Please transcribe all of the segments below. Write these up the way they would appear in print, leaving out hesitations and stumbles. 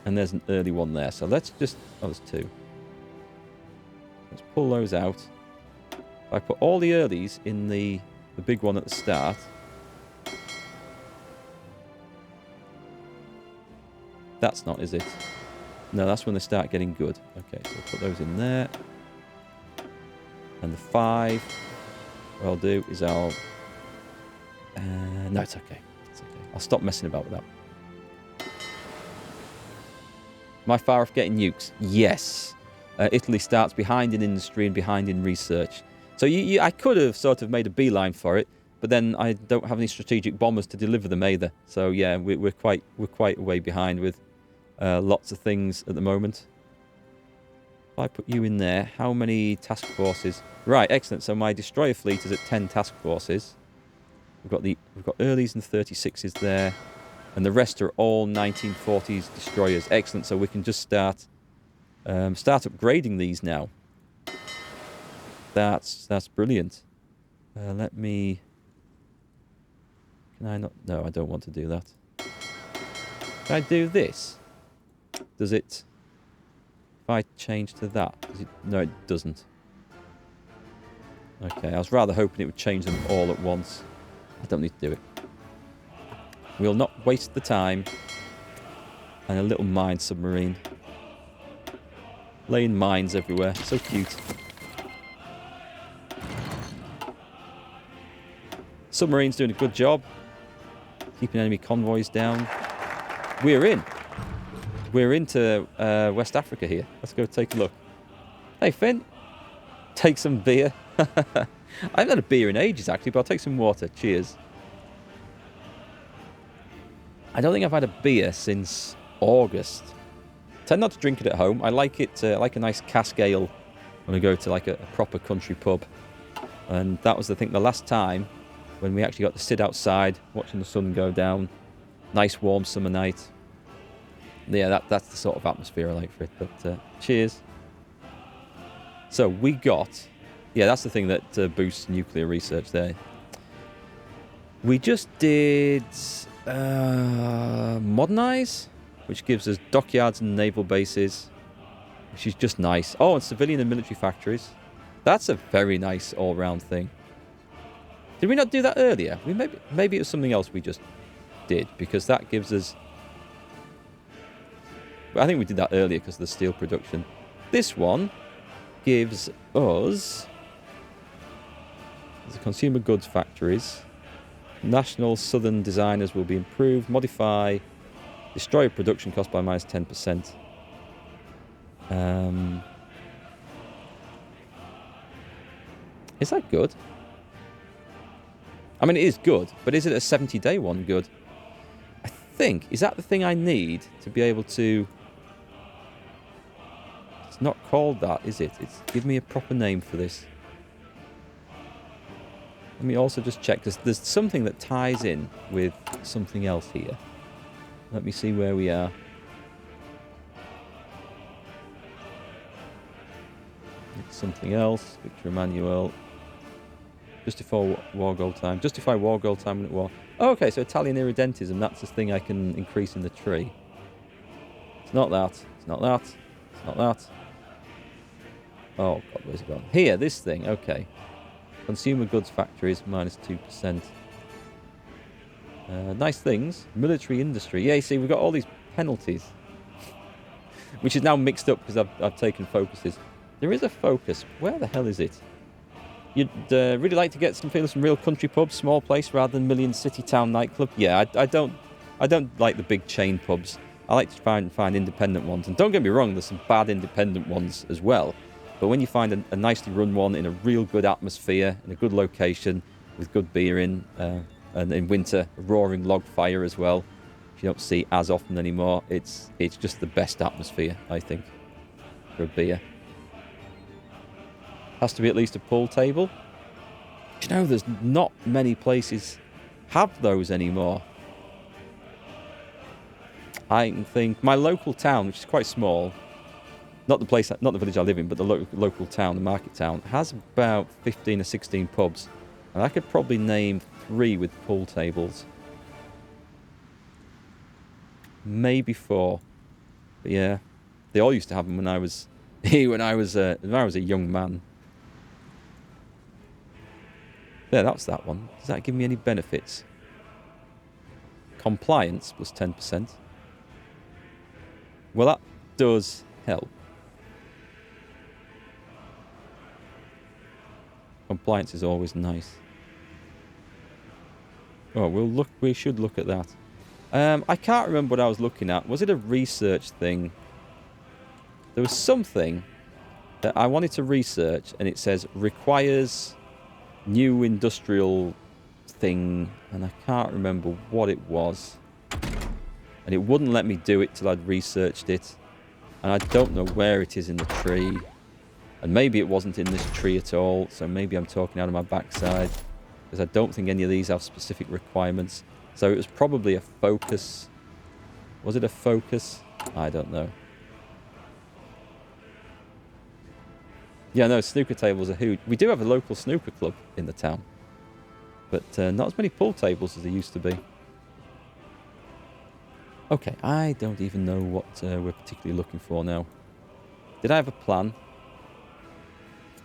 And there's an early one there. So let's just... Oh, there's 2. Let's pull those out. If I put all the earlies in the big one at the start... That's not, is it? No, that's when they start getting good. Okay, so put those in there. And the 5, what I'll do is I'll... no, it's okay. It's okay. I'll stop messing about with that. Am I far off getting nukes? Yes. Italy starts behind in industry and behind in research. So I could have sort of made a beeline for it, but then I don't have any strategic bombers to deliver them either. So yeah, we're quite way behind with lots of things at the moment. If I put you in there, how many task forces? Right, excellent. So my destroyer fleet is at 10 task forces. We've got earlies and 36s there, and the rest are all 1940s destroyers. Excellent. So we can just start upgrading these now. That's brilliant. Let me. Can I not? No, I don't want to do that. Can I do this? Does it? If I change to that, does it? No, it doesn't. Okay, I was rather hoping it would change them all at once. I don't need to do it. We'll not waste the time. And a little mine submarine. Laying mines everywhere. So cute. Submarine's doing a good job. Keeping enemy convoys down. We're in. We're into West Africa here. Let's go take a look. Hey, Finn. Take some beer. I haven't had a beer in ages, actually, but I'll take some water. Cheers. I don't think I've had a beer since August. I tend not to drink it at home. I like it, like a nice cask ale when I go to like a proper country pub. And that was, I think, the last time when we actually got to sit outside watching the sun go down. Nice warm summer night. Yeah, that's the sort of atmosphere I like for it. But cheers. So we got... Yeah, that's the thing that boosts nuclear research there. We just did modernise, which gives us dockyards and naval bases, which is just nice. Oh, and civilian and military factories. That's a very nice all-round thing. Did we not do that earlier? Maybe it was something else we just did, because that gives us... I think we did that earlier because of the steel production. This one gives us... The consumer goods factories. National southern designers will be improved. Modify destroyer production cost by minus 10%. Is that good? I mean, it is good, but is it a 70-day one good? I think, is that the thing I need to be able to... It's not called that, is it? Give me a proper name for this. Let me also just check, because there's something that ties in with something else here. Let me see where we are. It's something else. Victor Emmanuel. Justify war goal time. Justify war goal time at war. Oh, okay, so Italian irredentism, that's the thing I can increase in the tree. It's not that. It's not that. It's not that. Oh, God, where's it gone? Here, this thing. Okay. Consumer goods factories, minus 2%. Nice things. Military industry. Yeah, you see, we've got all these penalties. Which is now mixed up because I've taken focuses. There is a focus. Where the hell is it? You'd really like to get some real country pubs, small place rather than million city town nightclub. Yeah, I don't like the big chain pubs. I like to find independent ones. And don't get me wrong, there's some bad independent ones as well. But when you find a nicely run one in a real good atmosphere, in a good location, with good beer in, and in winter, a roaring log fire as well, which you don't see as often anymore, it's just the best atmosphere, I think, for a beer. Has to be at least a pool table. Do you know, there's not many places have those anymore. I think my local town, which is quite small, not the village I live in, but the local town, the market town, has about 15 or 16 pubs. And I could probably name 3 with pool tables. Maybe 4. But yeah, they all used to have them when I was when I was a young man. Yeah, that's that one. Does that give me any benefits? Compliance plus 10%. Well, that does help. Compliance is always nice. Oh, we should look at that. I can't remember what I was looking at. Was it a research thing? There was something that I wanted to research, and it says requires new industrial thing, and I can't remember what it was. And it wouldn't let me do it till I'd researched it. And I don't know where it is in the tree. And maybe it wasn't in this tree at all, so maybe I'm talking out of my backside. Because I don't think any of these have specific requirements. So it was probably a focus. Was it a focus? I don't know. Yeah, no, snooker tables are huge. We do have a local snooker club in the town. But not as many pool tables as there used to be. Okay, I don't even know what we're particularly looking for now. Did I have a plan?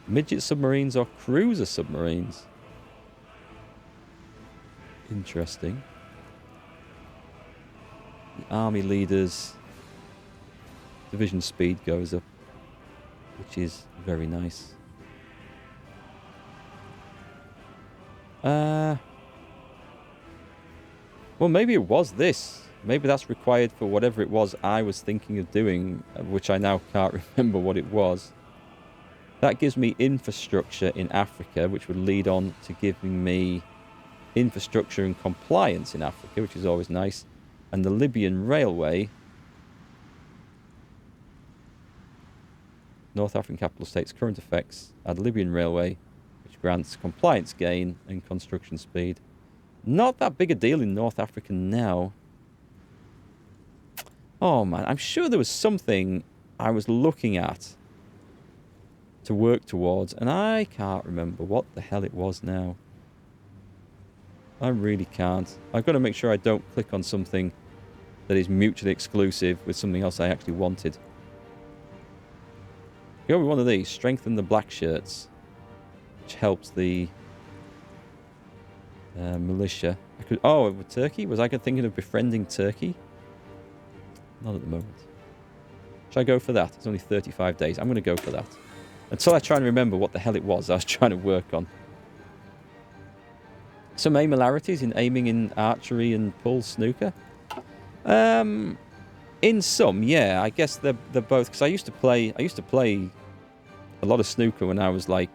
Midget submarines or cruiser submarines? Interesting. The army leaders' division speed goes up, which is very nice. Well, maybe it was this. Maybe that's required for whatever it was I was thinking of doing, which I now can't remember what it was. That gives me infrastructure in Africa, which would lead on to giving me infrastructure and compliance in Africa, which is always nice. And the Libyan Railway, North African capital states, current effects, add Libyan Railway, which grants compliance gain and construction speed. Not that big a deal in North Africa now. Oh man, I'm sure there was something I was looking at to work towards, and I can't remember what the hell it was now. I really can't. I've got to make sure I don't click on something that is mutually exclusive with something else I actually wanted. Go with one of these. Strengthen the black shirts, which helps the militia. I could. Oh, with Turkey? Was I thinking of befriending Turkey? Not at the moment. Should I go for that? It's only 35 days. I'm going to go for that. Until I try and remember what the hell it was I was trying to work on. Some similarities in aiming in archery and pool snooker. In some, yeah. I guess they're both, because I used to play a lot of snooker when I was like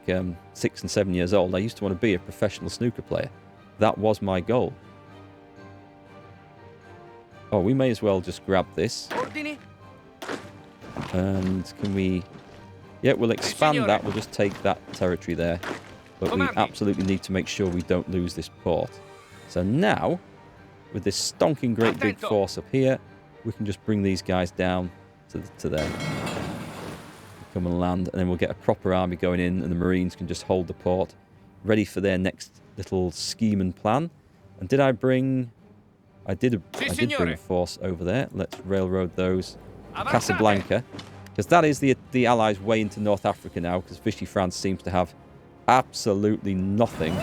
6 and 7 years old. I used to want to be a professional snooker player. That was my goal. Oh, we may as well just grab this. And can we... Yeah, we'll expand that. We'll just take that territory there. But we absolutely need to make sure we don't lose this port. So now, with this stonking great big force up here, we can just bring these guys down to there. Come and land, and then we'll get a proper army going in, and the Marines can just hold the port, ready for their next little scheme and plan. And did I bring... I did bring a force over there. Let's railroad those. Casablanca. Because that is the Allies' way into North Africa now, because Vichy France seems to have absolutely nothing.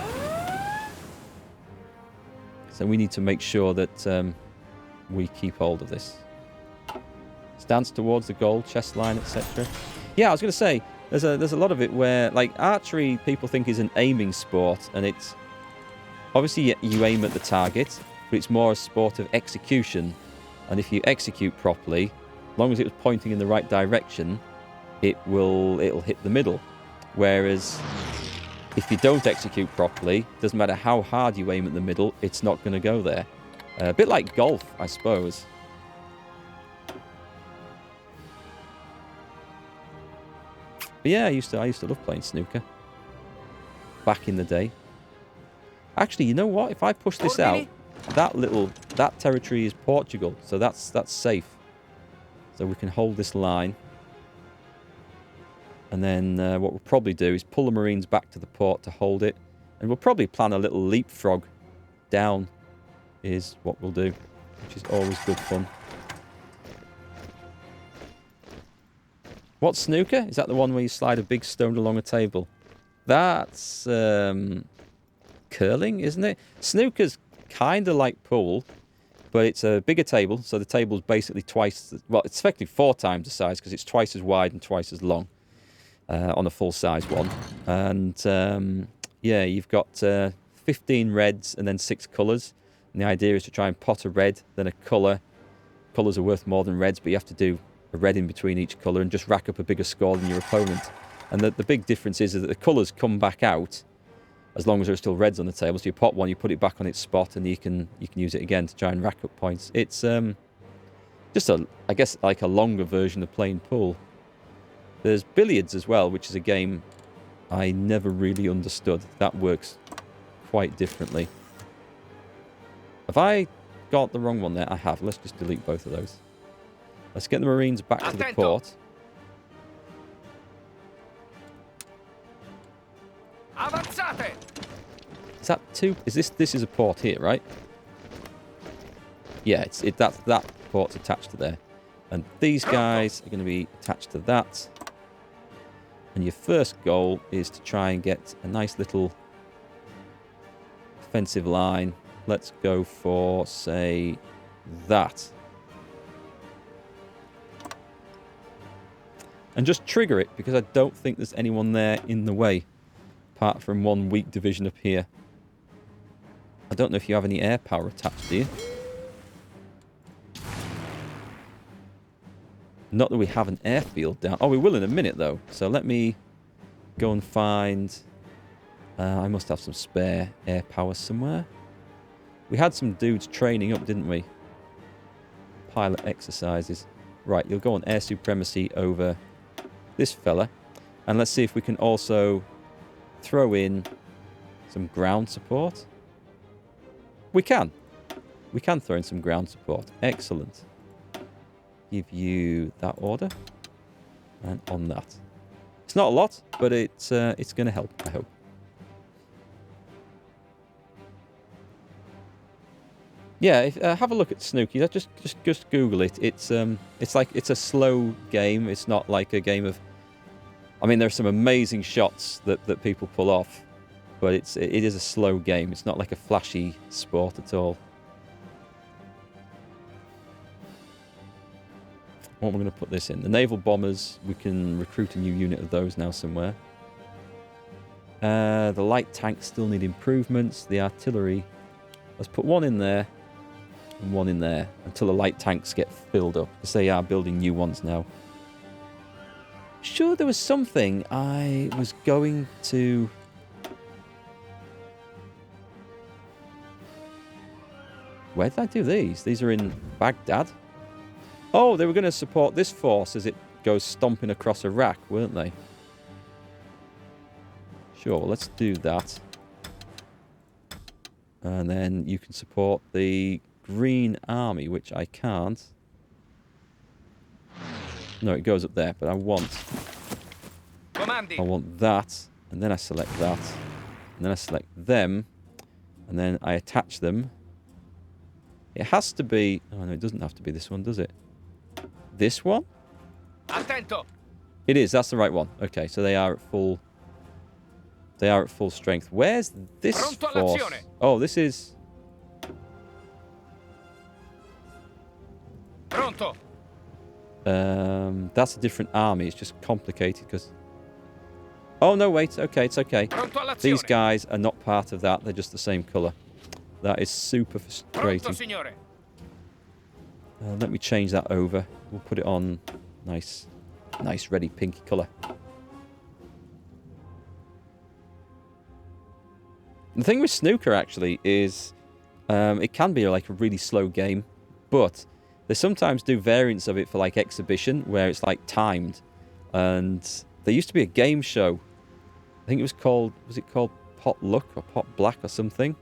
So we need to make sure that we keep hold of this. Stance towards the goal, chest line, etc. Yeah, I was going to say, there's a lot of it where, like, archery people think is an aiming sport, and it's... Obviously, you aim at the target, but it's more a sport of execution. And if you execute properly, as long as it was pointing in the right direction, it'll hit the middle. Whereas if you don't execute properly, doesn't matter how hard you aim at the middle, it's not going to go there. A bit like golf, I suppose. But yeah, I used to love playing snooker back in the day. Actually, you know what? If I push this out, that territory is Portugal, so that's safe. So we can hold this line. And then what we'll probably do is pull the Marines back to the port to hold it. And we'll probably plan a little leapfrog down is what we'll do, which is always good fun. What's snooker? Is that the one where you slide a big stone along a table? That's curling, isn't it? Snooker's kind of like pool, but it's a bigger table, so the table's basically twice... Well, it's effectively 4 times the size because it's twice as wide and twice as long on a full-size one. And, yeah, you've got 15 reds and then 6 colours. And the idea is to try and pot a red, then a colour. Colours are worth more than reds, but you have to do a red in between each colour and just rack up a bigger score than your opponent. And the big difference is that the colours come back out as long as there are still reds on the table. So you pot one, you put it back on its spot, and you can use it again to try and rack up points. It's just I guess like a longer version of playing pool. There's billiards as well, which is a game I never really understood. That works quite differently. Have I got the wrong one there? I have. Let's just delete both of those. Let's get the Marines back to the port. Avanzate! Is that 2? Is this is a port here, right? Yeah, that port's attached to there. And these guys are going to be attached to that. And your first goal is to try and get a nice little offensive line. Let's go for, say, that. And just trigger it, because I don't think there's anyone there in the way, apart from one weak division up here. I don't know if you have any air power attached, do you? Not that we have an airfield down. Oh, we will in a minute, though. So let me go and find... I must have some spare air power somewhere. We had some dudes training up, didn't we? Pilot exercises. Right, you'll go on air supremacy over this fella. And let's see if we can also throw in some ground support. We can. We can throw in some ground support. Excellent. Give you that order. And on that. It's not a lot, but it's going to help, I hope. Yeah, have a look at Snooky. Just Google it. It's a slow game. It's not like a game of... I mean, there are some amazing shots that people pull off, but it is a slow game. It's not like a flashy sport at all. What am I going to put this in? The naval bombers. We can recruit a new unit of those now somewhere. The light tanks still need improvements. The artillery. Let's put one in there. And one in there until the light tanks get filled up, because they are building new ones now. Sure, there was something I was going to... Where did I do these? These are in Baghdad. Oh, they were going to support this force as it goes stomping across Iraq, weren't they? Sure, well, let's do that. And then you can support the Green Army, which I can't. No, it goes up there, but I want that, and then I select that, and then I select them, and then I attach them. It has to be... Oh, no, it doesn't have to be this one, does it? This one? Attento. It is, that's the right one. Okay, so they are at full... They are at full strength. Where's this force? Oh, this is... Pronto. That's a different army. It's just complicated because... Oh, no, wait. Okay, it's okay. These guys are not part of that. They're just the same colour. That is super frustrating. Let me change that over. We'll put it on nice ready pinky colour. The thing with snooker, actually, is it can be like a really slow game, but they sometimes do variants of it for like exhibition, where it's like timed. And there used to be a game show. I think it was called Pot Luck or Pot Black or something?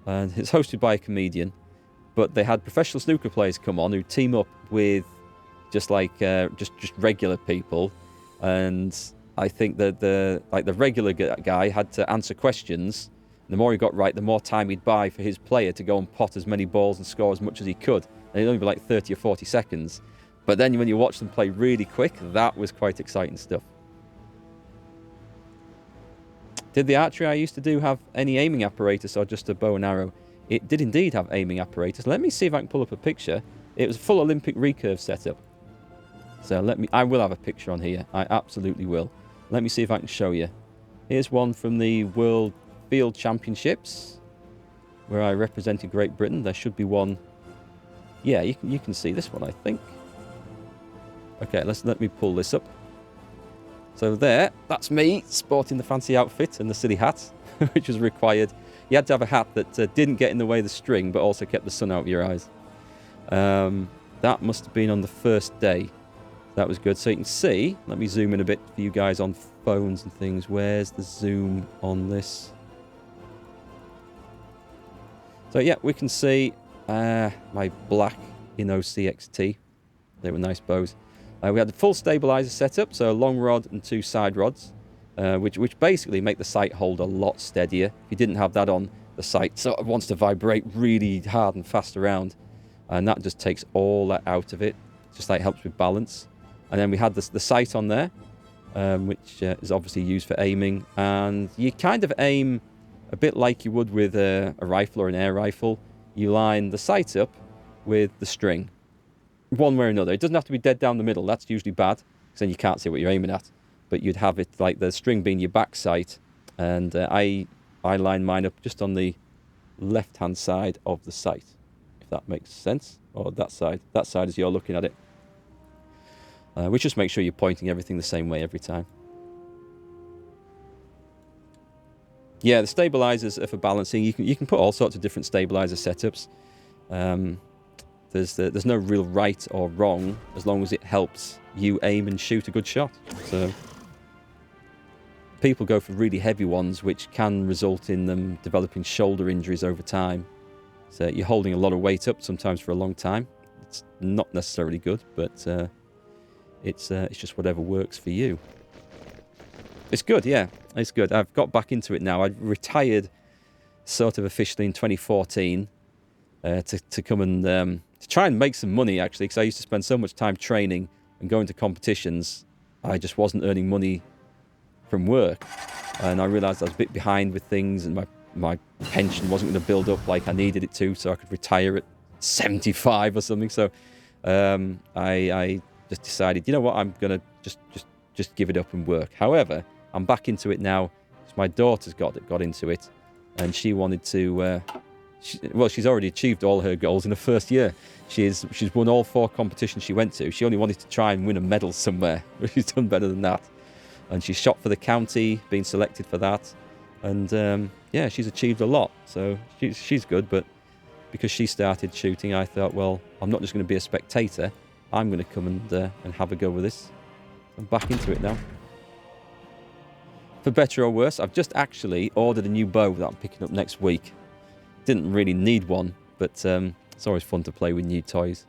And it's hosted by a comedian. But they had professional snooker players come on who team up with just like just regular people. And I think that the regular guy had to answer questions. The more he got right, the more time he'd buy for his player to go and pot as many balls and score as much as he could. And it'd only be like 30 or 40 seconds. But then when you watch them play really quick, that was quite exciting stuff. Did the archery I used to do have any aiming apparatus or just a bow and arrow? It did indeed have aiming apparatus. Let me see if I can pull up a picture. It was a full Olympic recurve setup. So I will have a picture on here. I absolutely will. Let me see if I can show you. Here's one from the World Field Championships, where I represented Great Britain. There should be one. Yeah, you can see this one, I think. Okay, let me pull this up. So that's me sporting the fancy outfit and the silly hat, which was required. You had to have a hat that didn't get in the way of the string, but also kept the sun out of your eyes. That must have been on the first day. That was good. So you can see, let me zoom in a bit for you guys on phones and things. Where's the zoom on this? So yeah, we can see my black Inno CXT. They were nice bows. We had the full stabilizer setup, so a long rod and 2 side rods, which basically make the sight hold a lot steadier. If you didn't have that on, the sight sort of wants to vibrate really hard and fast around, and that just takes all that out of it. Just like helps with balance. And then we had the sight on there, which is obviously used for aiming, and you kind of aim a bit like you would with a rifle or an air rifle. You line the sight up with the string, one way or another. It doesn't have to be dead down the middle. That's usually bad, because then you can't see what you're aiming at. But you'd have it like the string being your back sight, and I line mine up just on the left-hand side of the sight, if that makes sense. Or that side as you're looking at it. Which just makes sure you're pointing everything the same way every time. Yeah, the stabilizers are for balancing. You can put all sorts of different stabilizer setups. There's no real right or wrong as long as it helps you aim and shoot a good shot. So people go for really heavy ones, which can result in them developing shoulder injuries over time. So you're holding a lot of weight up sometimes for a long time. It's not necessarily good, but it's just whatever works for you. It's good, yeah. It's good. I've got back into it now. I retired sort of officially in 2014 to come and to try and make some money, actually, because I used to spend so much time training and going to competitions. I just wasn't earning money from work, and I realised I was a bit behind with things, and my pension wasn't going to build up like I needed it to, so I could retire at 75 or something. So I just decided, you know what, I'm going to just give it up and work. However, I'm back into it now because my daughter's got into it, and she wanted to. She's already achieved all her goals in the first year. She's won all 4 competitions she went to. She only wanted to try and win a medal somewhere, but she's done better than that. And she shot for the county, being selected for that, and yeah, she's achieved a lot. So she's good. But because she started shooting, I thought, well, I'm not just going to be a spectator. I'm going to come and have a go with this. I'm back into it now. For better or worse, I've just actually ordered a new bow that I'm picking up next week. Didn't really need one, but it's always fun to play with new toys.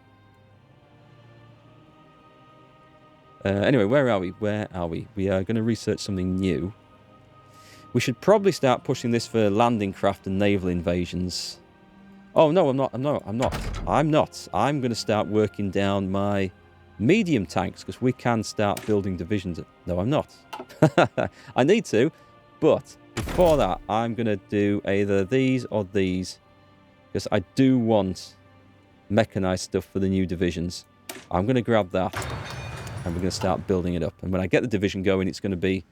Anyway, where are we? We are going to research something new. We should probably start pushing this for landing craft and naval invasions. Oh, no, I'm not. I'm going to start working down my medium tanks, because we can start building divisions. No, I'm not. I need to, but before that, I'm going to do either these or these, because I do want mechanized stuff for the new divisions. I'm going to grab that, and we're going to start building it up. And when I get the division going, it's going to be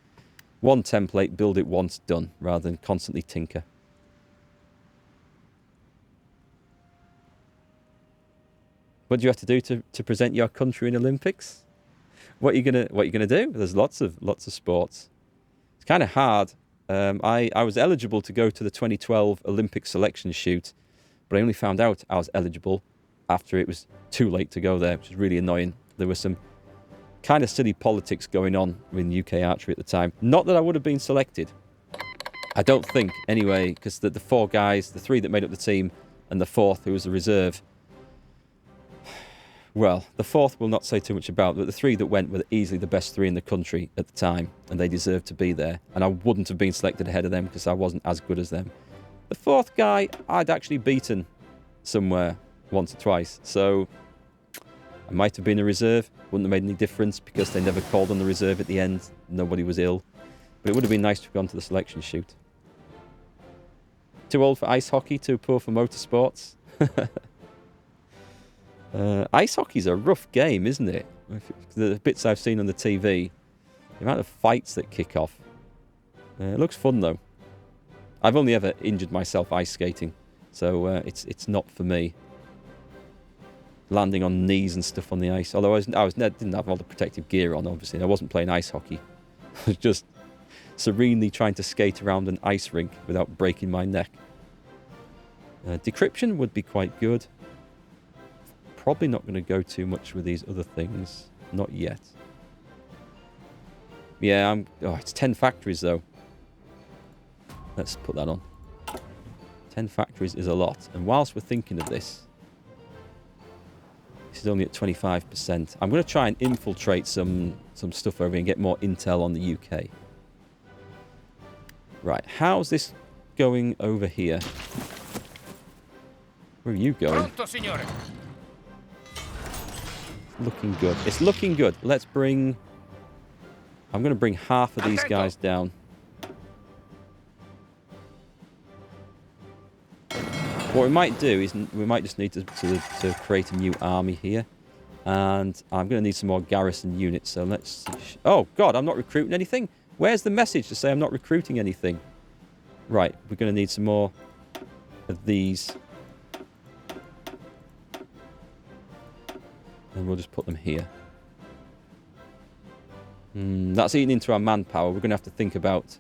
one template, build it once, done, rather than constantly tinker. What do you have to do to present your country in Olympics? What are you gonna do? There's lots of sports. It's kind of hard. I was eligible to go to the 2012 Olympic selection shoot, but I only found out I was eligible after it was too late to go there, which is really annoying. There was some kind of silly politics going on in UK archery at the time. Not that I would have been selected. I don't think, anyway, because the 4 guys, the 3 that made up the team, and the 4th, who was a reserve. Well, the 4th will not say too much about, but the 3 that went were easily the best 3 in the country at the time, and they deserved to be there. And I wouldn't have been selected ahead of them because I wasn't as good as them. The 4th guy, I'd actually beaten somewhere once or twice. So I might have been a reserve. Wouldn't have made any difference because they never called on the reserve at the end. Nobody was ill. But it would have been nice to have gone to the selection shoot. Too old for ice hockey, too poor for motorsports. Ice hockey's a rough game, isn't it? The bits I've seen on the TV, the amount of fights that kick off. It looks fun, though. I've only ever injured myself ice skating, so it's not for me. Landing on knees and stuff on the ice. Although I didn't have all the protective gear on, obviously. I wasn't playing ice hockey. I was just serenely trying to skate around an ice rink without breaking my neck. Decryption would be quite good. Probably not going to go too much with these other things. Not yet. Yeah, it's 10 factories, though. Let's put that on. 10 factories is a lot. And whilst we're thinking of this is only at 25%. I'm going to try and infiltrate some stuff over here and get more intel on the UK. Right, how's this going over here? Where are you going? Pronto, signore. Looking good. It's looking good. Let's bring... I'm going to bring half of these guys down. What we might do is we might just need to create a new army here. And I'm going to need some more garrison units. So let's... Oh, God, I'm not recruiting anything? Where's the message to say I'm not recruiting anything? Right, we're going to need some more of these. And we'll just put them here. That's eating into our manpower. We're going to have to think about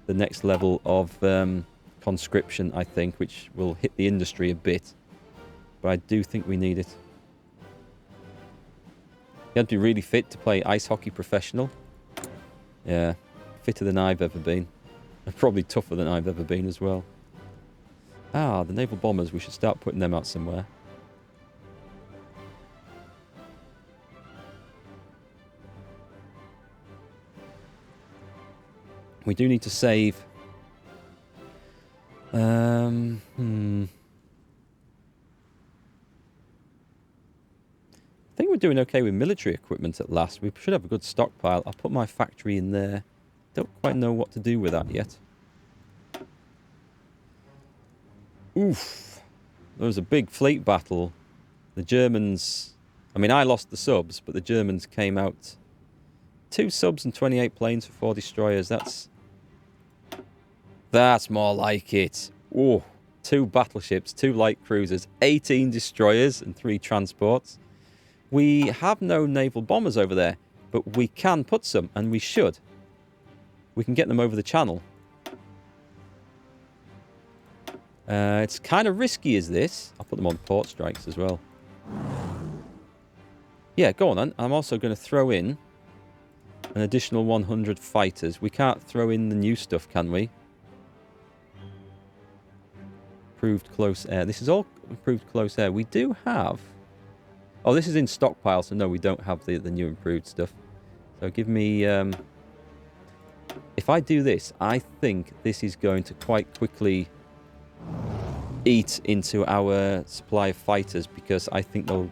the next level of conscription, I think, which will hit the industry a bit. But I do think we need it. You have to be really fit to play ice hockey professional. Yeah, fitter than I've ever been. And probably tougher than I've ever been as well. Ah, the naval bombers. We should start putting them out somewhere. We do need to save... I think we're doing okay with military equipment at last. We should have a good stockpile. I'll put my factory in there. Don't quite know what to do with that yet. Oof. There was a big fleet battle. The Germans... I mean, I lost the subs, but the Germans came out... 2 subs and 28 planes for 4 destroyers. That's more like it. Oh, 2 battleships, 2 light cruisers, 18 destroyers and 3 transports. We have no naval bombers over there, but we can put some, and we should. We can get them over the channel. It's kind of risky, is this? I'll put them on port strikes as well. Yeah, go on then. I'm also going to throw in an additional 100 fighters. We can't throw in the new stuff, can we? Improved close air. This is all improved close air. We do have... Oh, this is in stockpile, so no, we don't have the new improved stuff. So give me... If I do this, I think this is going to quite quickly eat into our supply of fighters, because I think they'll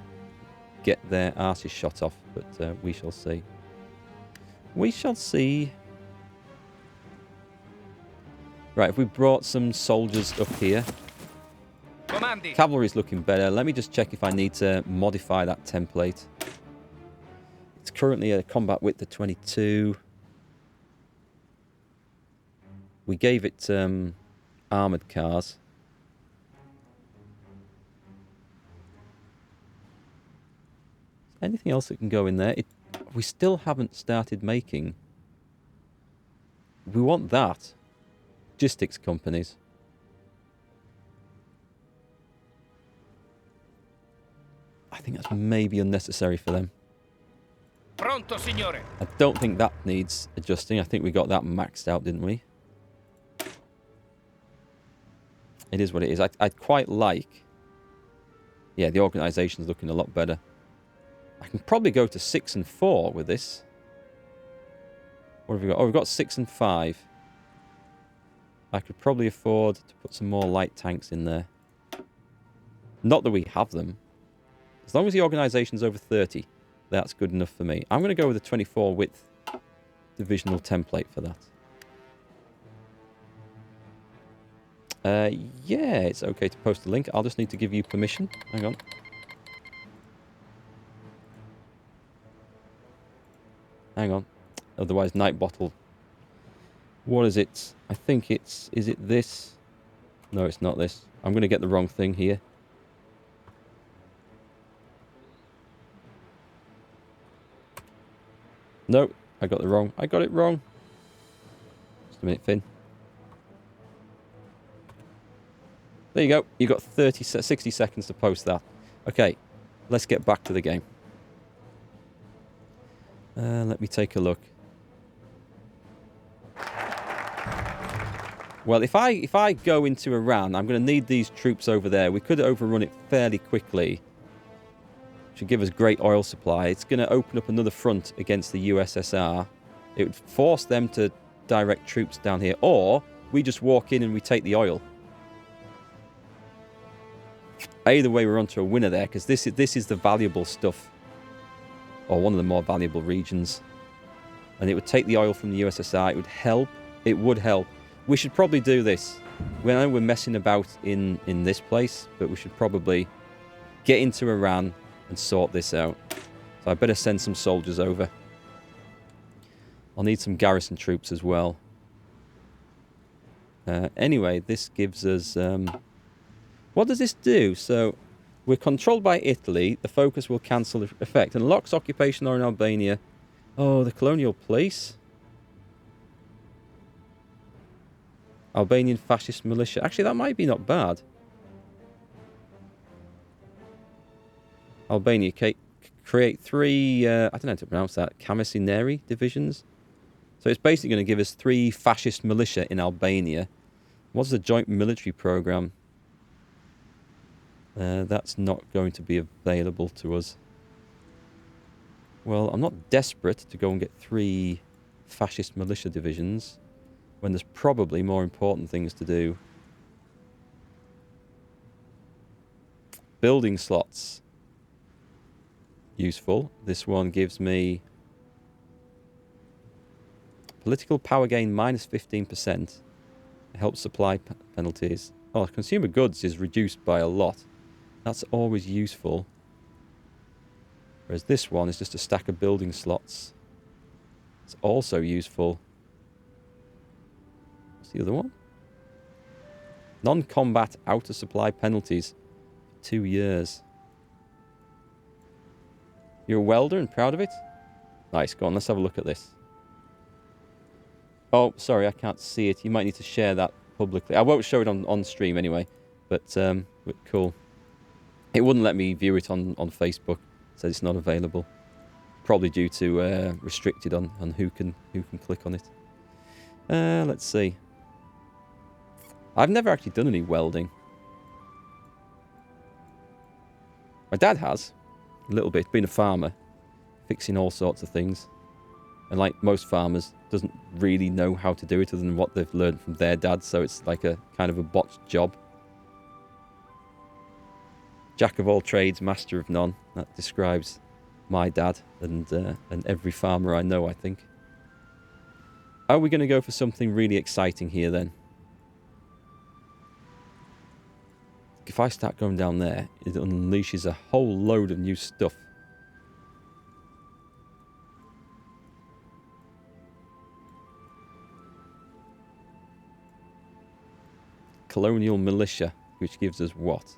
get their arses shot off, but we shall see. We shall see. Right, if we brought some soldiers up here... Comandi. Cavalry's looking better. Let me just check if I need to modify that template. It's currently a combat width of 22. We gave it armoured cars. Anything else that can go in there? We still haven't started making... We want that. Logistics companies. I think that's maybe unnecessary for them. Pronto, signore. I don't think that needs adjusting. I think we got that maxed out, didn't we? It is what it is. I'd quite like... Yeah, the organisation's looking a lot better. I can probably go to 6 and 4 with this. What have we got? Oh, we've got 6 and 5. I could probably afford to put some more light tanks in there. Not that we have them. As long as the organisation's over 30, that's good enough for me. I'm going to go with a 24 width divisional template for that. Yeah, it's okay to post a link. I'll just need to give you permission. Hang on. Hang on. Otherwise, Night Bottle. What is it? I think it's... Is it this? No, it's not this. I'm going to get the wrong thing here. No, I got it wrong. I got it wrong. Just a minute, Finn. There you go. You got 60 seconds to post that. Okay, let's get back to the game. Let me take a look. Well, if I go into Iran, I'm going to need these troops over there. We could overrun it fairly quickly. Should give us great oil supply. It's going to open up another front against the USSR. It would force them to direct troops down here, or we just walk in and we take the oil. Either way, we're onto a winner there, because this is the valuable stuff, or one of the more valuable regions. And it would take the oil from the USSR. It would help. It would help. We should probably do this. I know we're messing about in this place, but we should probably get into Iran and sort this out. So I better send some soldiers over. I'll need some garrison troops as well. Anyway, this gives us... what does this do? So, we're controlled by Italy. The focus will cancel effect. Unlocks occupation or in Albania. Oh, the colonial police. Albanian fascist militia. Actually, that might be not bad. Albania. Create 3, I don't know how to pronounce that, Camissineri divisions. So it's basically going to give us 3 fascist militia in Albania. What's the joint military program? That's not going to be available to us. Well, I'm not desperate to go and get 3 fascist militia divisions when there's probably more important things to do. Building slots. Useful. This one gives me political power gain minus 15%. It helps supply penalties. Oh, consumer goods is reduced by a lot. That's always useful. Whereas this one is just a stack of building slots. It's also useful. What's the other one? Non-combat outer supply penalties. 2 years. You're a welder and proud of it? Nice, go on, let's have a look at this. Oh, sorry, I can't see it. You might need to share that publicly. I won't show it on stream anyway, but cool. It wouldn't let me view it on Facebook. It says it's not available. Probably due to restricted on who can click on it. Let's see. I've never actually done any welding. My dad has. A little bit. Being a farmer. Fixing all sorts of things. And like most farmers, doesn't really know how to do it other than what they've learned from their dad. So it's like a kind of a botched job. Jack of all trades, master of none. That describes my dad and every farmer I know, I think. Are we going to go for something really exciting here then? If I start going down there, it unleashes a whole load of new stuff. Colonial militia, which gives us what?